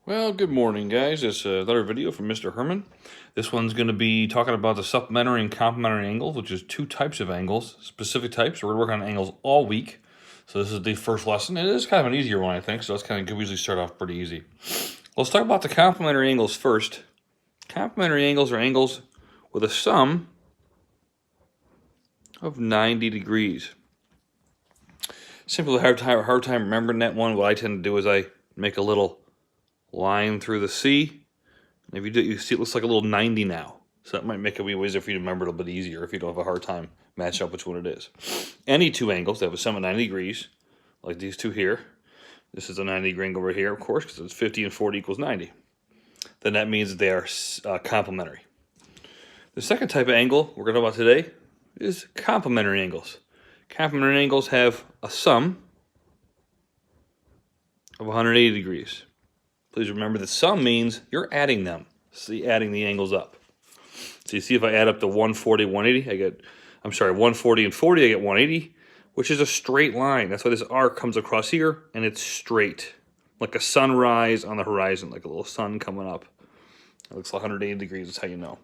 Well, good morning, guys. It's another video from Mr. Herman. This one's going to be talking about the supplementary and complementary angles, which is two types of angles, specific types. We're going to work on angles all week. So this is the first lesson. It is kind of an easier one, I think, so it's kind of good. We usually start off pretty easy. Let's talk about the complementary angles first. Complementary angles are angles with a sum of 90 degrees. Simply hard time remembering that one. What I tend to do is I make a little line through the C. And if you do, you see it looks like a little 90 now. So that might make it easier for you to remember it a little bit easier if you don't have a hard time matching up which one it is. Any two angles that have a sum of 90 degrees, like these two here. This is a 90 degree angle over here, of course, because it's 50 and 40 equals 90. Then that means that they are complementary. The second type of angle we're going to talk about today is complementary angles. Complementary angles have a sum of 180 degrees. Please remember that sum means you're adding them. So you're adding the angles up. So you see if I add up the 140, 180, 140 and 40, I get 180, which is a straight line. That's why this arc comes across here, and it's straight. Like a sunrise on the horizon, like a little sun coming up. It looks like 180 degrees, that's how you know.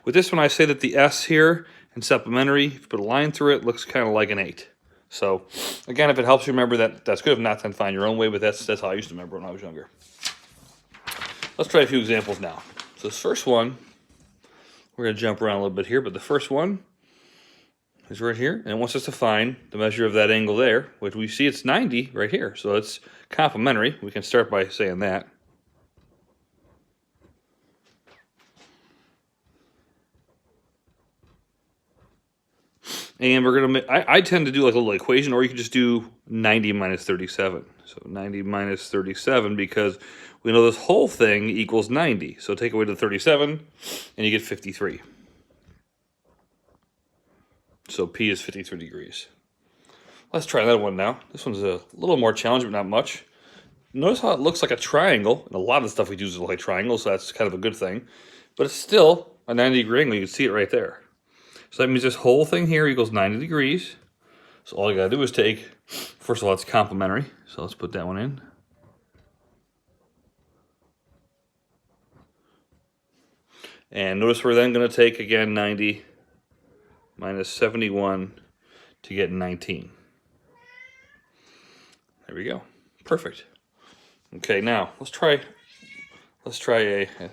With this one, I say that the S here in supplementary, if you put a line through it, looks kind of like an 8. So, again, if it helps you remember that, that's good. If not, then find your own way, but that's how I used to remember when I was younger. Let's try a few examples now. So this first one, we're going to jump around a little bit here, but the first one is right here, and it wants us to find the measure of that angle there, which we see it's 90 right here. So it's complementary. We can start by saying that. And we're going to, I tend to do like a little equation, or you can just do 90 minus 37. So 90 minus 37, because we know this whole thing equals 90. So take away the 37, and you get 53. So P is 53 degrees. Let's try another one now. This one's a little more challenging, but not much. Notice how it looks like a triangle. And a lot of the stuff we do is like triangles, so that's kind of a good thing. But it's still a 90 degree angle. You can see it right there. So that means this whole thing here equals 90 degrees. So all you gotta do is take, first of all, it's complementary. So let's put that one in. And notice we're then gonna take, again, 90 minus 71 to get 19. There we go, perfect. Okay, now let's try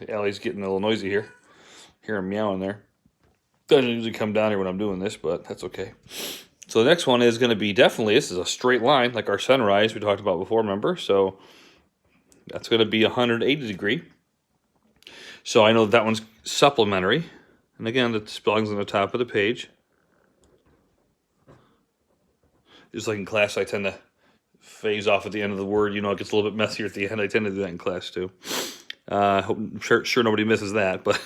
Allie's getting a little noisy here. Hear him meowing there. Doesn't usually come down here when I'm doing this, but that's okay. So the next one is going to be definitely, this is a straight line, like our sunrise we talked about before, remember? So that's going to be 180 degree. So I know that one's supplementary. And again, the spelling's on the top of the page. Just like in class, I tend to phase off at the end of the word. You know, it gets a little bit messier at the end. I tend to do that in class too. I'm sure nobody misses that, but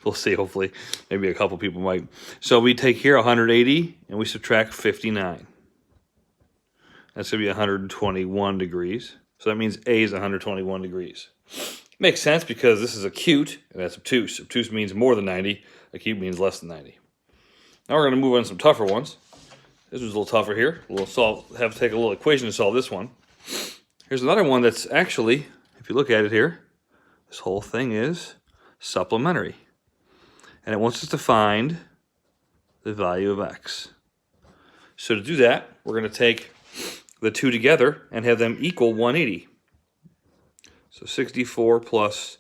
we'll see, hopefully. Maybe a couple people might. So we take here 180, and we subtract 59. That's going to be 121 degrees. So that means A is 121 degrees. Makes sense because this is acute, and that's obtuse. Obtuse means more than 90. Acute means less than 90. Now we're going to move on to some tougher ones. This was a little tougher here. We'll have to take a little equation to solve this one. Here's another one that's actually, if you look at it here, this whole thing is supplementary. And it wants us to find the value of x. So to do that, we're going to take the two together and have them equal 180. So 64 plus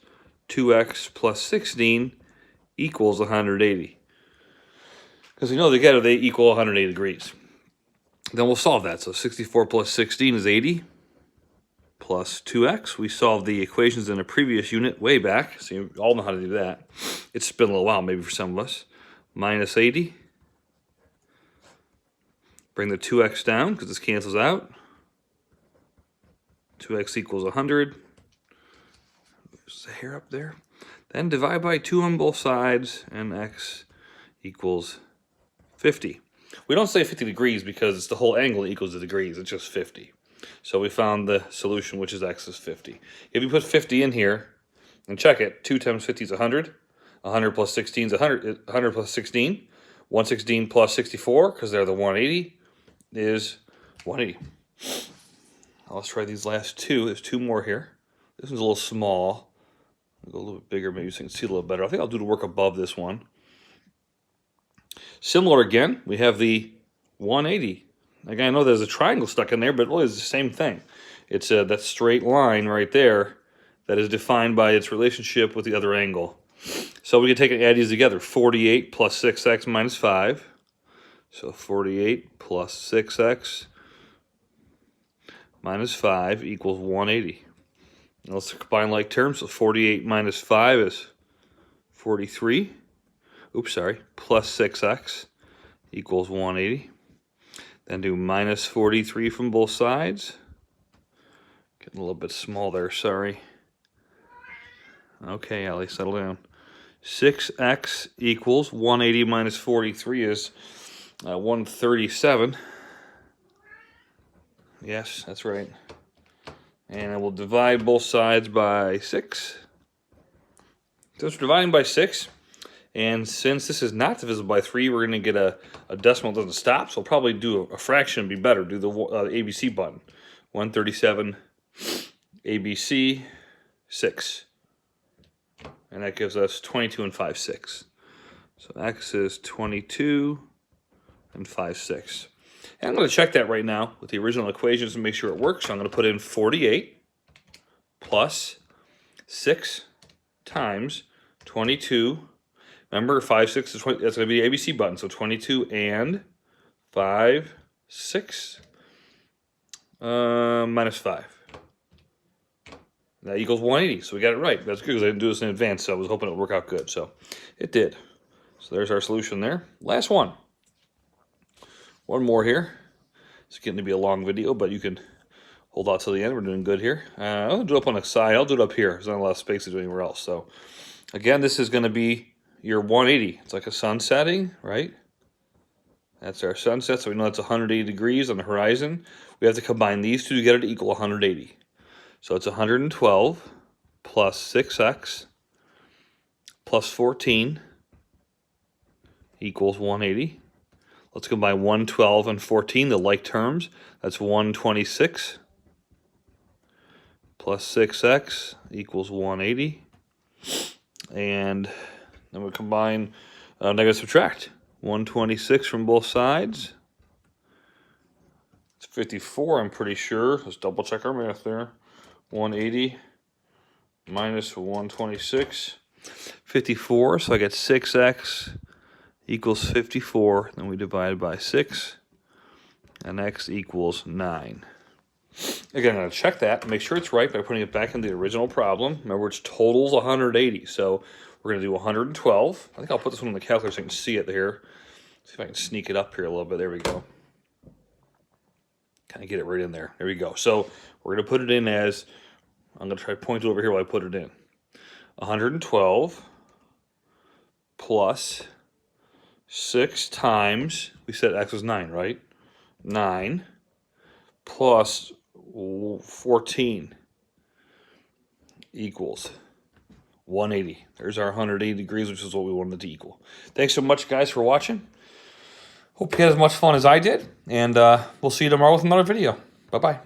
2x plus 16 equals 180. Because we know together they equal 180 degrees. Then we'll solve that. So 64 plus 16 is 80. Plus 2x. We solved the equations in a previous unit way back, so you all know how to do that. It's been a little while, maybe for some of us. Minus 80. Bring the 2x down, because this cancels out. 2x equals 100. There's a hair up there. Then divide by 2 on both sides, and x equals 50. We don't say 50 degrees because it's the whole angle equals the degrees. It's just 50. So we found the solution, which is x is 50. If you put 50 in here and check it, 2 times 50 is 100. 100 plus 16 is 100. 100 plus 16. 116 plus 64, because they're the 180, is 180. Now let's try these last two. There's two more here. This one's a little small. I'll go a little bit bigger, maybe so you can see a little better. I think I'll do the work above this one. Similar again, we have the 180. Again, I know there's a triangle stuck in there, but really it's the same thing. It's that straight line right there that is defined by its relationship with the other angle. So we can take and add these together. 48 plus 6x minus 5. So 48 plus 6x minus 5 equals 180. Now let's combine like terms. So 48 minus 5 is 43. Oops, sorry. Plus 6x equals 180. Then do minus 43 from both sides. Getting a little bit small there, sorry. Okay, Allie, settle down. 6x equals 180 minus 43 is 137. Yes, that's right. And I will divide both sides by 6. So it's dividing by 6. And since this is not divisible by 3, we're going to get a decimal that doesn't stop. So we'll probably do a fraction be better. Do the ABC button. 137 ABC 6. And that gives us 22 and 5/6. So x is 22 and 5/6. And I'm going to check that right now with the original equations to make sure it works. So I'm going to put in 48 plus 6 times 22. Remember, 5/6 is 20, that's going to be the ABC button. So 22 and 5/6 minus 5. That equals 180. So we got it right. That's good because I didn't do this in advance, so I was hoping it would work out good. So it did. So there's our solution there. Last one. One more here. It's getting to be a long video, but you can hold out till the end. We're doing good here. I'll do it up on the side. I'll do it up here. There's not a lot of space to do anywhere else. So again, this is going to be your 180. It's like a sun setting, right? That's our sunset, so we know it's 180 degrees on the horizon. We have to combine these two together to equal 180. So it's 112 plus 6x plus 14 equals 180. Let's combine 112 and 14, the like terms. That's 126 plus 6x equals 180. And then we combine negative subtract. 126 from both sides. It's 54, I'm pretty sure. Let's double check our math there. 180 minus 126. 54, so I get 6x equals 54. Then we divide by 6. And x equals 9. Again, I'm going to check that and make sure it's right by putting it back in the original problem. Remember, its total's 180, so we're going to do 112. I think I'll put this one on the calculator so you can see it here. See if I can sneak it up here a little bit. There we go. Kind of get it right in there. There we go. So we're going to put it in as, I'm going to try to point it over here while I put it in. 112 plus 6 times, we said x was 9, right? 9 plus 14 equals 180. There's our 180 degrees, which is what we wanted to equal. Thanks so much, guys, for watching. Hope you had as much fun as I did, and we'll see you tomorrow with another video. Bye-bye.